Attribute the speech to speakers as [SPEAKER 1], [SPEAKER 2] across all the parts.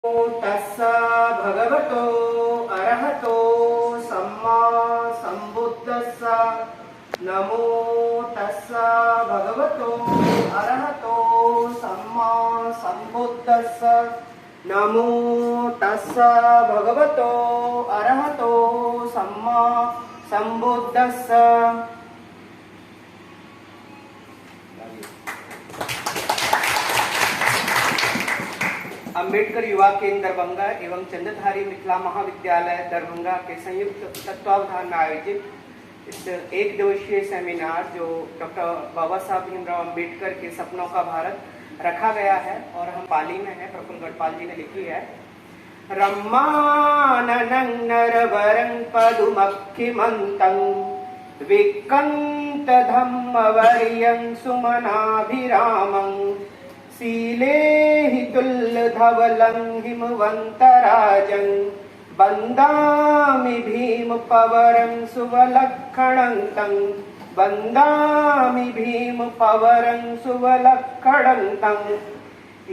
[SPEAKER 1] तस्सा भगवतो अरहतो सम्मा संबुद्धस्सा नमो तस्सा भगवतो अरहतो सम्मा संबुद्धस्सा नमो तस्सा भगवतो अरहतो सम्मा संबुद्धस्सा। अम्बेडकर युवा केंद्र दरभंगा एवं चंद्रधारी मिथिला महाविद्यालय दरभंगा के संयुक्त तत्वावधान में आयोजित इस एक दिवसीय सेमिनार जो डॉक्टर बाबा साहब भीमराव अम्बेडकर के सपनों का भारत रखा गया है और हम पाली में है, प्रफुल्ल गढ़पाल जी ने लिखी है। रम्माननं नरवरं पदुमख्यमन्तं विकंत धम्मवर्यं सुमनाभिरामं शीले हि तुल्यधवलं हिमवन्तराजं वन्दामि भीमपवरं सुवलक्षणं तं वन्दामि भीमपवरं सुवलक्षणं तं।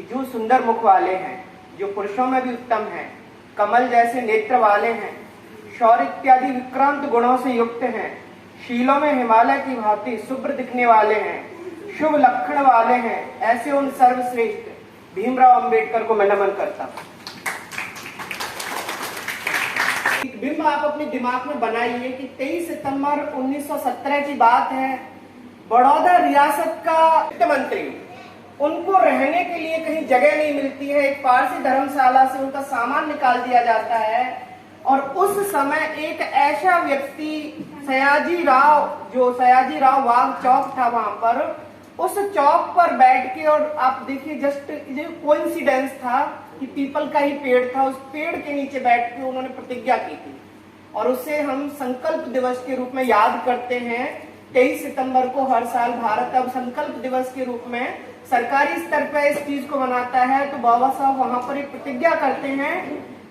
[SPEAKER 1] जो सुंदर मुख वाले हैं, जो पुरुषों में भी उत्तम हैं, कमल जैसे नेत्र वाले हैं, शौर्य इत्यादि विक्रांत गुणों से युक्त हैं, शीलों में हिमालय की भांति शुभ्र दिखने वाले हैं, शुभ लक्षण वाले हैं, ऐसे उन सर्वश्रेष्ठ भीमराव अंबेडकर को मैं नमन करता हूं। एक बिंब आप अपने दिमाग में बनाइए कि 23 सितंबर 1917 की बात है। बड़ौदा रियासत का वित्त मंत्री, उनको रहने के लिए कहीं जगह नहीं मिलती है। एक पारसी धर्मशाला से उनका सामान निकाल दिया जाता है और उस समय एक ऐसा व्यक्ति सयाजी राव वाघ चौक था, वहां पर उस चौक पर बैठ के, और आप देखिए जस्ट ये कोइंसिडेंस था कि पीपल का ही पेड़ था, उस पेड़ के नीचे बैठ के उन्होंने प्रतिज्ञा की थी और उसे हम संकल्प दिवस के रूप में याद करते हैं। 23 सितंबर को हर साल भारत अब संकल्प दिवस के रूप में सरकारी स्तर पर इस चीज को मनाता है। तो बाबा साहब वहां पर एक प्रतिज्ञा करते हैं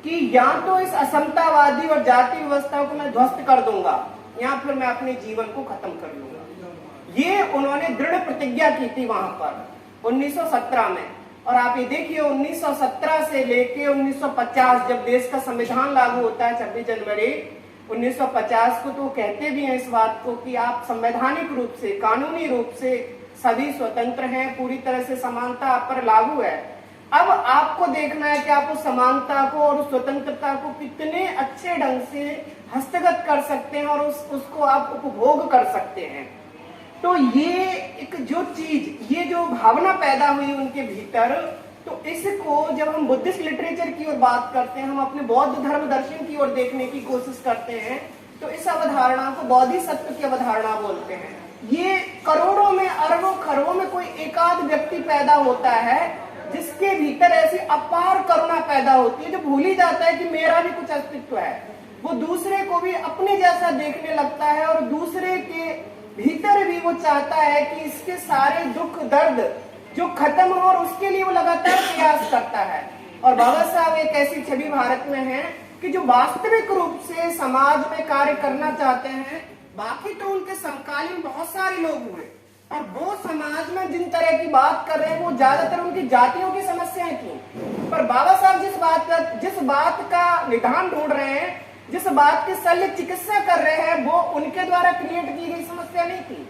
[SPEAKER 1] कि या तो इस असमतावादी और जाति व्यवस्था को मैं ध्वस्त कर दूंगा या फिर मैं अपने जीवन को खत्म कर लूंगा। ये उन्होंने दृढ़ प्रतिज्ञा की थी वहां पर 1917 में। और आप ये देखिए 1917 से लेके 1950 जब देश का संविधान लागू होता है 26 जनवरी 1950 को, तो कहते भी हैं इस बात को कि आप संवैधानिक रूप से, कानूनी रूप से सभी स्वतंत्र हैं, पूरी तरह से समानता आप पर लागू है। अब आपको देखना है कि आप उस समानता को और उस स्वतंत्रता को कितने अच्छे ढंग से हस्तगत कर सकते हैं और उसको आप उपभोग कर सकते हैं। तो ये एक जो चीज, ये जो भावना पैदा हुई उनके भीतर, तो इसको जब हम बुद्धिस्ट लिटरेचर की ओर बात करते हैं, हम अपने बौद्ध धर्म दर्शन की ओर देखने की कोशिश करते हैं, तो इस अवधारणा को बोधिसत्व की अवधारणा बोलते हैं। ये करोड़ों में, अरबों खरबों में कोई एकाध व्यक्ति पैदा होता है जिसके भीतर ऐसी अपार करुणा पैदा होती है, जो भूल ही जाता है कि मेरा भी कुछ अस्तित्व है। वो दूसरे को भी अपने जैसा देखने लगता है और दूसरे के भीतर भी वो चाहता है कि इसके सारे दुख दर्द जो खत्म हो, और उसके लिए वो लगातार प्रयास करता है। और बाबा साहब एक ऐसी छवि भारत में है कि जो वास्तविक रूप से समाज में कार्य करना चाहते हैं। बाकी तो उनके समकालीन बहुत सारे लोग हुए और वो समाज में जिन तरह की बात कर रहे हैं वो ज्यादातर उनकी जातियों की समस्याएं थी। पर बाबा साहब जिस बात का निदान ढूंढ रहे हैं, जिस बात की शल्य चिकित्सा कर रहे हैं, वो उनके द्वारा क्रिएट की गई समस्या नहीं थी।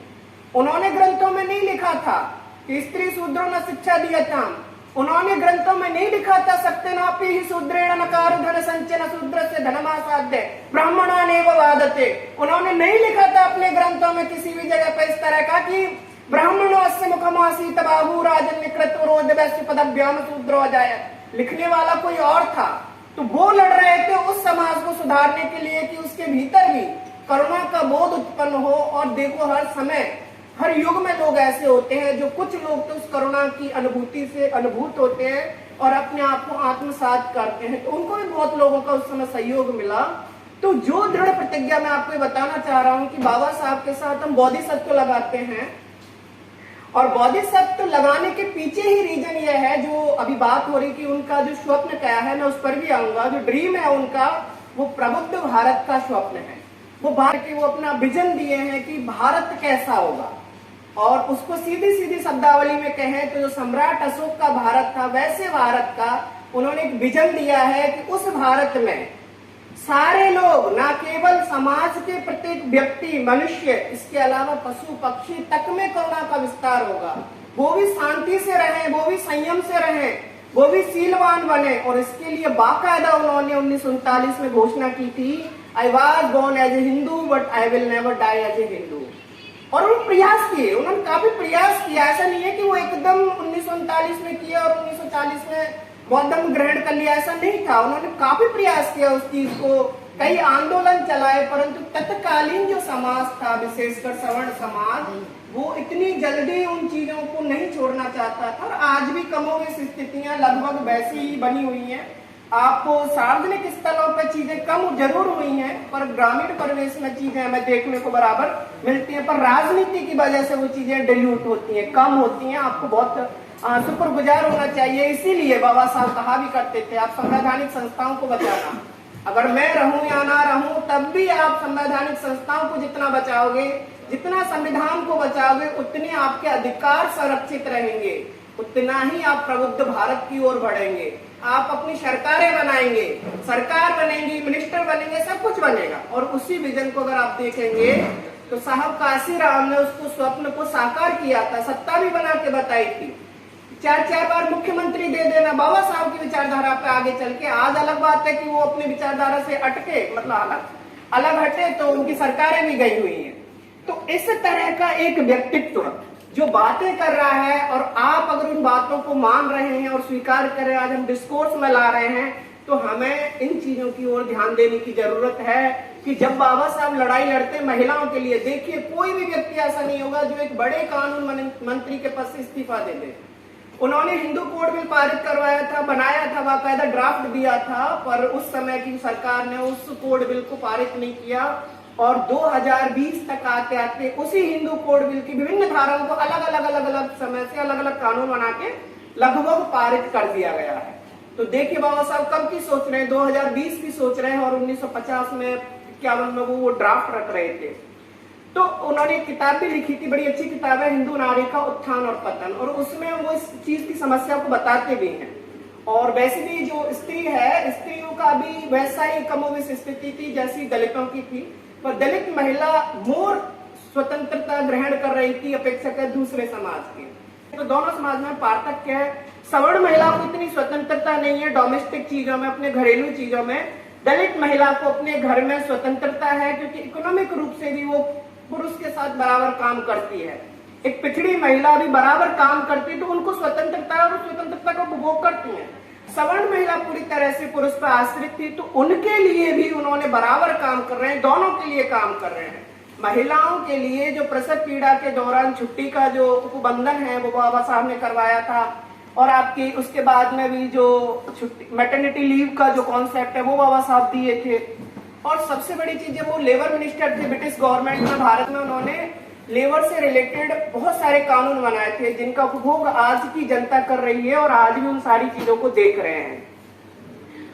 [SPEAKER 1] उन्होंने ग्रंथों में नहीं लिखा था कि स्त्री शूद्रों न शिक्षा दियताम। उन्होंने ग्रंथों में नहीं लिखा था सत्यनापि ही शूद्रेण नकार धन संचय शूद्र से धनमासाध्य ब्राह्मणा नेव वादते। उन्होंने नहीं लिखा था अपने ग्रंथों में किसी भी जगह पर इस तरह का कि ब्राह्मणों अस्य मुखमासीत बाहु राजन निकृत रोध वैश्य पदभ्याम शूद्रो अजाय। लिखने वाला कोई और था। तो वो लड़ रहे थे उस समाज को सुधारने के लिए कि उसके भीतर भी करुणा का बोध उत्पन्न हो। और देखो हर समय, हर युग में लोग ऐसे होते हैं जो कुछ लोग तो उस करुणा की अनुभूति से अनुभूत होते हैं और अपने आप को आत्मसात करते हैं। तो उनको भी बहुत लोगों का उस समय सहयोग मिला। तो जो दृढ़ प्रतिज्ञा मैं आपको बताना चाह रहा हूं कि बाबा साहब के साथ हम बोधिसत्व लगाते हैं, और बोधिसत्व लगाने के पीछे ही रीजन ये है जो अभी बात हो रही कि उनका जो स्वप्न क्या है, मैं उस पर भी आऊंगा। जो ड्रीम है उनका, वो प्रबुद्ध भारत का स्वप्न है। वो भारत के वो अपना विजन दिए हैं कि भारत कैसा होगा। और उसको सीधी सीधी शब्दावली में कहें तो जो सम्राट अशोक का भारत था, वैसे भारत का उन्होंने एक विजन दिया है कि उस भारत में सारे लोग, ना केवल समाज के प्रत्येक व्यक्ति मनुष्य, इसके अलावा पशु पक्षी तक में करुणा का विस्तार होगा। वो भी शांति से रहें, वो भी संयम से रहें, वो भी शीलवान बने। और इसके लिए बाकायदा उन्होंने 1939 में घोषणा की थी, I was born as a Hindu but I will never die as a Hindu. और उन्होंने प्रयास किए, उन्होंने काफी प्रयास किया। ऐसा नहीं है कि वो एकदम 1939 में किया और 1940 में बौद्ध धर्म ग्रहण कर लिया, ऐसा नहीं था। उन्होंने काफी प्रयास किया उस चीज को, कई आंदोलन चलाए, परंतु तत्कालीन जो समाज था, विशेषकर सवर्ण समाज, वो इतनी जल्दी उन चीजों को नहीं छोड़ना चाहता था। और आज भी कमोबेश स्थितियां लगभग वैसी ही बनी हुई हैं। आपको सार्वजनिक स्थलों पर चीजें कम जरूर हुई हैं, पर ग्रामीण परिवेश में चीजें हमें देखने को बराबर मिलती हैं। पर राजनीति की वजह से वो चीजें डिल्यूट होती हैं, कम होती हैं। आपको बहुत शुक्रगुजार होना चाहिए। इसीलिए बाबा साहब कहा भी करते थे, आप संवैधानिक संस्थाओं को बचाना। अगर मैं रहूं या ना रहूं, तब भी आप संवैधानिक संस्थाओं को जितना बचाओगे, जितना संविधान को बचाओगे, उतने आपके अधिकार संरक्षित रहेंगे, उतना ही आप प्रबुद्ध भारत की ओर बढ़ेंगे। आप अपनी सरकारें बनाएंगे, सरकार बनेंगी, मिनिस्टर बनेंगे, सब कुछ बनेगा। और उसी विजन को अगर आप देखेंगे तो साहब काशीराम ने उसको स्वप्न को साकार किया था, सत्ता भी बना के बताई थी। 4 बार मुख्यमंत्री दे देना बाबा साहब की विचारधारा पे आगे चल के। आज अलग बात है कि वो अपनी विचारधारा से अटके, मतलब अलग हटे, तो उनकी सरकारें भी गई हुई हैं। तो इस तरह का एक व्यक्तित्व जो बातें कर रहा है, और आप अगर उन बातों को मान रहे हैं और स्वीकार कर रहे हैं, आज हम डिस्कोर्स में ला रहे हैं, तो हमें इन चीजों की ओर ध्यान देने की जरूरत है कि जब बाबा साहब लड़ाई लड़ते महिलाओं के लिए, देखिए कोई भी व्यक्ति ऐसा नहीं होगा जो एक बड़े कानून मंत्री के पद से इस्तीफा दे दे। उन्होंने हिंदू कोड बिल पारित करवाया था, बनाया था, बाकायदा ड्राफ्ट दिया था, पर उस समय की सरकार ने उस कोड बिल को पारित नहीं किया। और 2020 तक आते आते उसी हिंदू कोड बिल की विभिन्न धाराओं को अलग अलग समय से अलग अलग कानून बना के लगभग पारित कर दिया गया है। तो देखिए बाबा साहब कब की सोच रहे हैं, 2020 की सोच रहे हैं, और 1950 में 51 में वो ड्राफ्ट रख रहे थे। तो उन्होंने एक किताब भी लिखी थी, बड़ी अच्छी किताब है, हिंदू नारी का उत्थान और पतन, और उसमें वो इस चीज की समस्या को बताते भी हैं। और वैसे भी जो स्त्री है, स्त्रियों का भी वैसा ही कमोबेश स्थिति थी जैसी दलितों की थी, पर दलित महिला मोर स्वतंत्रता ग्रहण कर रही थी अपेक्षाकृत दूसरे समाज के। तो दोनों समाज में पार्थक्य है। सवर्ण महिला को इतनी स्वतंत्रता नहीं है डोमेस्टिक चीजों में, अपने घरेलू चीजों में। दलित महिला को अपने घर में स्वतंत्रता है, क्योंकि इकोनॉमिक रूप से भी वो पुरुष के साथ बराबर काम करती है। एक पिछड़ी महिला भी बराबर काम करती है, तो उनको स्वतंत्रता और स्वतंत्रता का उपभोग करती है। सवर्ण महिला पूरी तरह से पुरुष पर आश्रित थी, तो उनके लिए भी उन्होंने बराबर काम कर रहे हैं, दोनों के लिए काम कर रहे हैं। महिलाओं के लिए जो प्रसव पीड़ा के दौरान छुट्टी का जो उपबंधन है वो बाबा साहब ने करवाया था, और आपकी उसके बाद में भी जो छुट्टी मैटरनिटी लीव का जो कॉन्सेप्ट है वो बाबा साहब दिए थे। और सबसे बड़ी चीज है, वो लेबर मिनिस्टर थे ब्रिटिश गवर्नमेंट में भारत में, उन्होंने लेबर से रिलेटेड बहुत सारे कानून बनाए थे जिनका उपभोग आज की जनता कर रही है, और आज भी उन सारी चीजों को देख रहे हैं।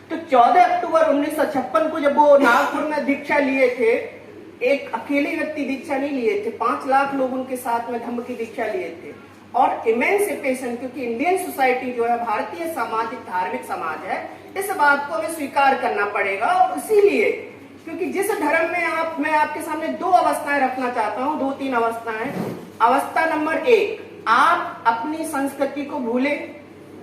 [SPEAKER 1] तो 14 अक्टूबर 1956 को जब वो नागपुर में दीक्षा लिए थे, एक अकेले व्यक्ति दीक्षा नहीं लिए थे, 5 लाख लोग उनके साथ में धम्म की दीक्षा लिए थे। और इमेंसिपेशन, क्योंकि इंडियन सोसाइटी जो है भारतीय सामाजिक धार्मिक समाज है, इस बात को हमें स्वीकार करना पड़ेगा। और इसीलिए क्योंकि जिस धर्म में मैं आपके सामने 2 अवस्थाएं रखना चाहता हूं, 2-3 अवस्थाएं। अवस्था नंबर 1, आप अपनी संस्कृति को भूले,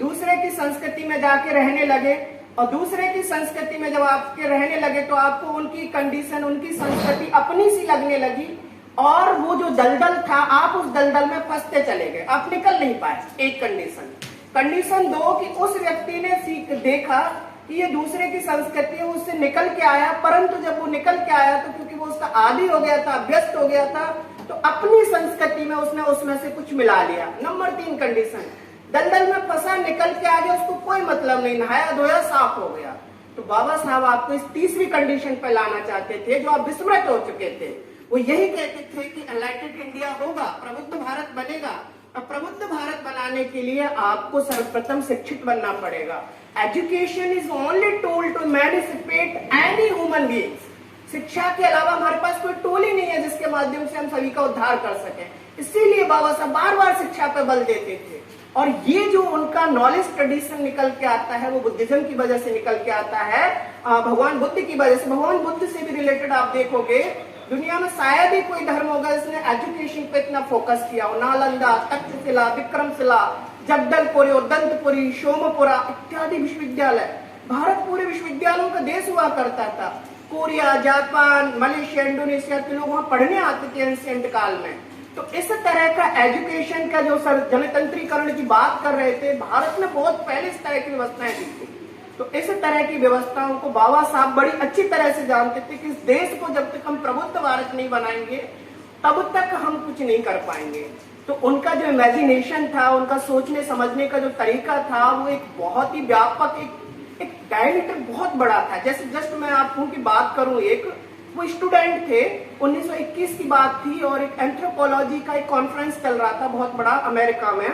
[SPEAKER 1] दूसरे की संस्कृति में जाके रहने लगे, और दूसरे की संस्कृति में जब आपके रहने लगे तो आपको उनकी कंडीशन, उनकी संस्कृति अपनी सी लगने लगी, और वो जो दलदल था आप उस दलदल में फंसते चले गए, आप निकल नहीं पाए। एक कंडीशन। कंडीशन 2 कि उस व्यक्ति ने देखा कि ये दूसरे की संस्कृति है, उससे निकल के आया, परंतु जब वो निकल के आया तो क्योंकि वो उसका आदी हो गया था, अभ्यस्त हो गया था, तो अपनी संस्कृति में उसने उसमें से कुछ मिला लिया। नंबर 3 कंडीशन, दलदल में फंसा, निकल के आ गया, उसको कोई मतलब नहीं, नहाया धोया साफ हो गया। तो बाबा साहब आपको इस तीसरी कंडीशन पर लाना चाहते थे, जो आप विस्मृत हो चुके थे। वो यही कहते थे कि एनलाइटेड इंडिया होगा, प्रबुद्ध भारत बनेगा। अब प्रबुद्ध भारत बनाने के लिए आपको सर्वप्रथम शिक्षित बनना पड़ेगा। Education is only tool to emancipate any human beings. शिक्षा के अलावा हमारे पास कोई टूल ही नहीं है जिसके माध्यम से हम सभी का उद्धार कर सकें। इसीलिए बाबा साहब बार बार शिक्षा पर बल देते थे। और ये जो उनका नॉलेज ट्रेडिशन निकल के आता है वो बुद्धिज्म की वजह से निकल के आता है, भगवान बुद्ध की वजह से। भगवान बुद्ध से भी रिलेटेड आप देखोगे दुनिया में शायद ही कोई धर्म होगा जिसने एजुकेशन पे इतना फोकस किया हो। नालंदा, तक्षशिला, विक्रमशिला, जगदलपुरी, दंतपुरी, सोमपुरा इत्यादि विश्वविद्यालय, भारत पूरे विश्वविद्यालयों का देश हुआ करता था। कोरिया, जापान, मलेशिया, इंडोनेशिया के लोग वहां पढ़ने आते थे एंशिएंट काल में। तो इस तरह का एजुकेशन का जो जनतंत्रीकरण की बात कर रहे थे, भारत में बहुत पहले इस तरह की व्यवस्थाएं थी। तो इस तरह की व्यवस्थाओं को बाबा साहब बड़ी अच्छी तरह से जानते थे कि इस देश को जब तक हम प्रबुद्ध भारत नहीं बनाएंगे तब तक हम कुछ नहीं कर पाएंगे। तो उनका जो इमेजिनेशन था, उनका सोचने समझने का जो तरीका था, वो एक बहुत ही व्यापक, एक डायमीटर बहुत बड़ा था। जैसे जस्ट मैं आपको की बात करूं, एक वो स्टूडेंट थे, 1921 की बात थी और एक एंथ्रोपोलॉजी का एक कॉन्फ्रेंस चल रहा था बहुत बड़ा अमेरिका में,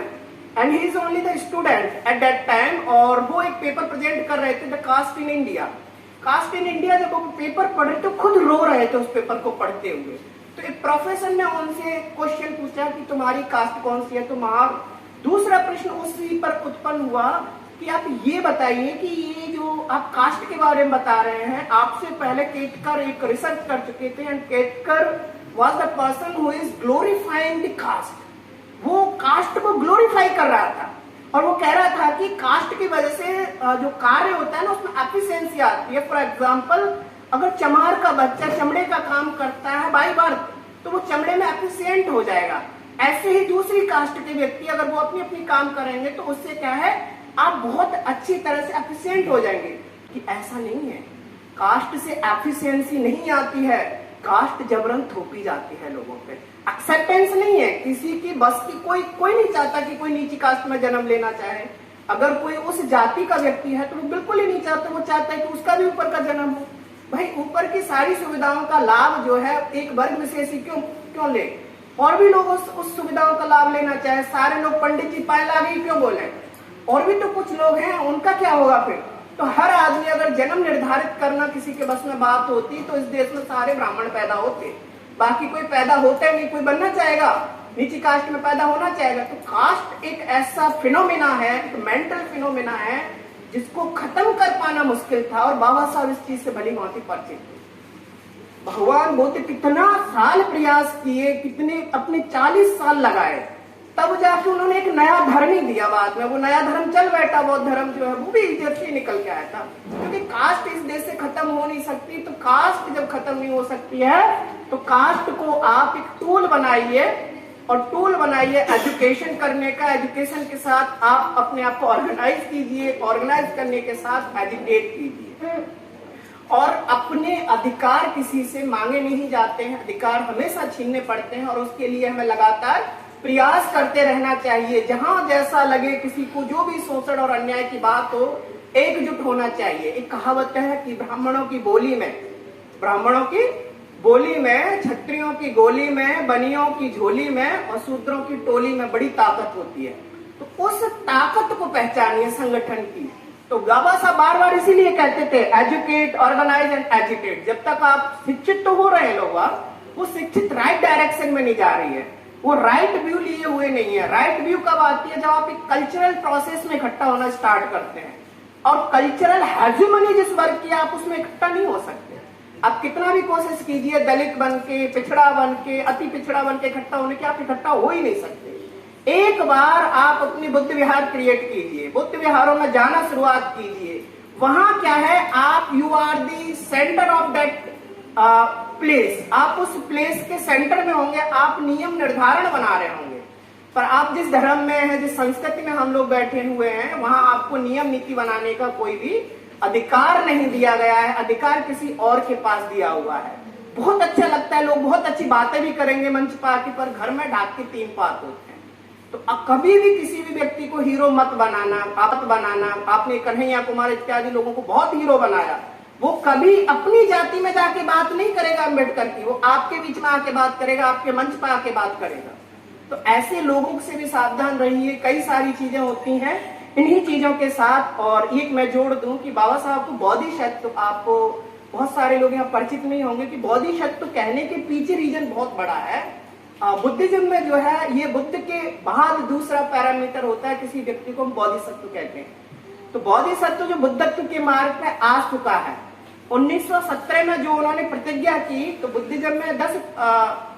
[SPEAKER 1] and he is only the student at that time. और वो एक पेपर प्रेजेंट कर रहे थे, the caste in India. Caste in India जब वो पेपर पढ़ रहे तो खुद रो रहे थे उस पेपर को पढ़ते हुए। तो एक प्रोफेसर ने उनसे क्वेश्चन पूछा कि तुम्हारी कास्ट कौन सी है। तो दूसरा प्रश्न उसी पर उत्पन्न हुआ कि आप ये बताइए कि ये जो आप कास्ट के बारे में बता रहे हैं, आपसे पहले केटकर एक रिसर्च कर चुके थे, and Ketkar was the person who is glorifying the caste. वो कास्ट को ग्लोरीफाई कर रहा था और वो कह रहा था कि कास्ट की वजह से जो कार्य होता है ना उसमें एफिशिएंसी आती है। फॉर एग्जांपल, अगर चमार का बच्चा चमड़े का काम करता है बाय बर्थ तो वो चमड़े में एफिशिएंट हो जाएगा। ऐसे ही दूसरी कास्ट के व्यक्ति अगर वो अपनी अपनी काम करेंगे तो उससे क्या है, आप बहुत अच्छी तरह से एफिशिएंट हो जाएंगे। कि ऐसा नहीं है, कास्ट से एफिशिएंसी नहीं आती है, कास्ट जबरन थोपी जाती है लोगों पे। एक्सेप्टेंस नहीं है किसी की बस की। कोई नहीं चाहता कि कोई नीची कास्ट में जन्म लेना चाहे। अगर कोई उस जाति का व्यक्ति है तो वो बिल्कुल ही नहीं चाहता, वो चाहता है कि उसका भी ऊपर का जन्म हो। भाई ऊपर की सारी सुविधाओं का लाभ जो है एक वर्ग विशेष ही क्यों ले, और भी लोग उस सुविधाओं का लाभ लेना चाहे। सारे लोग पंडित जी पाए लागे क्यों बोले, और भी तो कुछ लोग हैं, उनका क्या होगा फिर। तो हर आदमी अगर जन्म निर्धारित करना किसी के बस में बात होती तो इस देश में सारे ब्राह्मण पैदा होते, बाकी कोई पैदा होता नहीं। कोई बनना चाहेगा, नीची कास्ट में पैदा होना चाहेगा। तो कास्ट एक ऐसा फिनोमिना है, एक मेंटल फिनोमिना है जिसको खत्म कर पाना मुश्किल था, और बाबा साहब इस चीज से भली भांति परिचित थे। भगवान बुद्ध कितना साल प्रयास किए, कितने अपने 40 साल लगाए, तब जाके उन्होंने एक नया धर्म ही दिया। बाद में वो नया धर्म चल बैठा, बौद्ध धर्म जो है वो भी इधर से निकल के आया था। क्योंकि कास्ट इस देश से खत्म हो नहीं सकती। तो कास्ट जब खत्म नहीं हो सकती है तो कास्ट को आप एक टूल बनाइए, और टूल बनाइए एजुकेशन करने का। एजुकेशन के साथ आप अपने आप को ऑर्गेनाइज कीजिए, ऑर्गेनाइज करने के साथ एजुकेट कीजिए। और अपने अधिकार किसी से मांगे नहीं जाते हैं, अधिकार हमेशा छीनने पड़ते हैं, और उसके लिए हमें लगातार प्रयास करते रहना चाहिए। जहां जैसा लगे किसी को, जो भी शोषण और अन्याय की बात हो, एकजुट होना चाहिए। एक कहावत है कि ब्राह्मणों की बोली में, क्षत्रियों की गोली में, बनियों की झोली में और शूद्रों की टोली में बड़ी ताकत होती है। तो उस ताकत को पहचानिए संगठन की। तो बाबा साहब बार बार इसीलिए कहते थे एजुकेट, ऑर्गेनाइज एंड एजुकेट। जब तक आप शिक्षित तो हो रहे हैं लोग, वो शिक्षित राइट डायरेक्शन में नहीं जा रही है, वो राइट व्यू लिए हुए नहीं है। राइट व्यू कब आती है, जब आप एक कल्चरल प्रोसेस में इकट्ठा होना स्टार्ट करते हैं। और कल्चरल हेजेमनी जिस वर्ग की, आप उसमें इकट्ठा नहीं हो सकते। आप कितना भी कोशिश कीजिए दलित बन के, पिछड़ा बन के, अति पिछड़ा बन के इकट्ठा होने की, आप इकट्ठा हो ही नहीं सकते। एक बार आप अपनी बुद्ध विहार क्रिएट कीजिए, बुद्ध विहारों में जाना शुरुआत कीजिए। वहां क्या है, आप you are the center of that place. आप उस प्लेस के सेंटर में होंगे, आप नियम निर्धारण बना रहे होंगे। पर आप जिस धर्म में हैं, जिस संस्कृति में हम लोग बैठे हुए हैं, वहां आपको नियम नीति बनाने का कोई भी अधिकार नहीं दिया गया है। अधिकार किसी और के पास दिया हुआ है। बहुत अच्छा लगता है, लोग बहुत अच्छी बातें भी करेंगे मंच पार्टी पर, घर में ढाक के 3 पात होते हैं। तो कभी भी किसी भी व्यक्ति को हीरो मत बनाना, आपत बनाना। आपने कन्हैया कुमार इत्यादि लोगों को बहुत हीरो बनाया। वो कभी अपनी जाति में जाके बात नहीं करेगा अम्बेडकर की, वो आपके बीच में आके बात करेगा, आपके मंच पर आके बात करेगा। तो ऐसे लोगों से भी सावधान रहिए। कई सारी चीजें होती हैं इन्हीं चीजों के साथ। और एक मैं जोड़ दूं कि बाबा साहब को बोधिसत्व, आपको बहुत सारे लोग यहाँ परिचित नहीं होंगे कि बोधिसत्व कहने के पीछे रीजन बहुत बड़ा है। बुद्धिज्म में जो है ये बुद्ध के बाद दूसरा पैरामीटर होता है, किसी व्यक्ति को हम बोधिसत्व कहते हैं। तो बोधिसत्व जो बुद्धत्व के मार्ग पे आ चुका है, 1917 में जो उन्होंने प्रतिज्ञा की, तो बुद्धिज्म में 10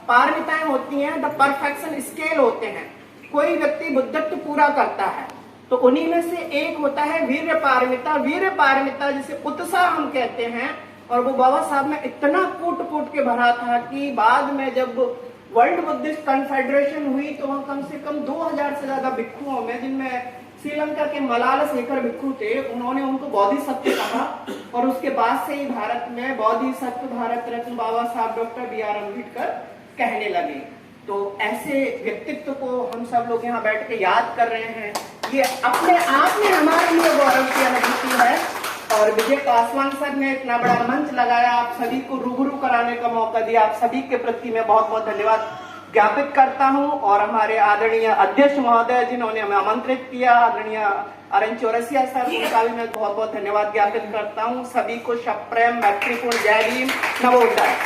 [SPEAKER 1] पारमिताएं होती हैं, द परफेक्शन स्केल होते हैं। कोई व्यक्ति बुद्धत्व पूरा करता है तो उन्हीं में से एक होता है वीर्य पारमिता। वीर्य पारमिता जिसे उत्साह हम कहते हैं, और वो बाबा साहब में इतना कूट के भरा था कि बाद में जब वर्ल्ड बुद्धिस्ट कन्फेडरेशन हुई तो वहां कम से कम 2000 से ज्यादा भिक्षुओं में, जिनमें श्रीलंका के मलाला शेखर भिक्षु थे, उन्होंने उनको बोधिसत्व कहा। और उसके बाद से ही भारत में बोधिसत्व भारत रत्न बाबा साहब डॉक्टर बी.आर. अम्बेडकर कहने लगे। तो ऐसे व्यक्तित्व को हम सब लोग यहाँ बैठ के याद कर रहे हैं, ये अपने आप में हमारे लिए गौरव की अनुभूति है। और विजय पासवान सर ने इतना बड़ा मंच लगाया, आप सभी को रूबरू कराने का मौका दिया, आप सभी के प्रति मैं बहुत बहुत धन्यवाद ज्ञापित करता हूं। और हमारे आदरणीय अध्यक्ष महोदय जिन्होंने हमें आमंत्रित किया, आदरणीय आर.एन. चौरसिया सर, उनका भी मैं बहुत बहुत धन्यवाद ज्ञापित करता हूं। सभी को शत प्रेम, मैत्रीपूर्ण जय भीम, नमोदय।